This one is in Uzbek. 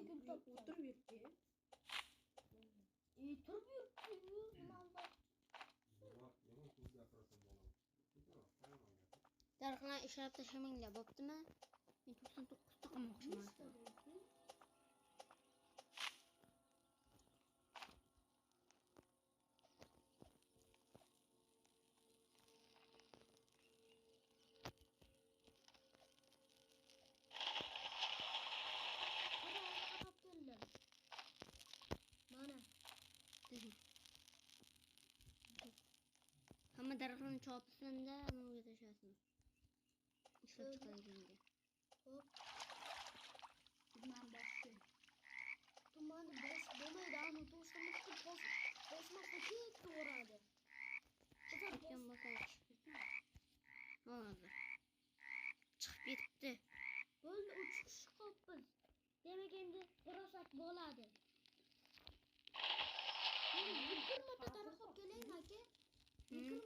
gül topla. Otur yurtga. Turib yuribdi-yu, nima oldi? Daraxtlarni ishlab tashlamanglar, bo'ptimi? Men 99 ta qamoqchiman. Mana. Hamma daraxtlarni chopisanda hammaga tashlasin. Ishlab chiqarilganga. Hop. Tuman boshqa. Tuman bo'lmaydi, ammo to'shqinlikni bosmoqqa ketaveradi. Chiqib bo'lsaychi. Hozir. Chiqib ketibdi. Bo'ldi, uchish qopmiz. Demak endi biroz bo'ladi. Yigirmata daraxt olib kelaymi aka? 20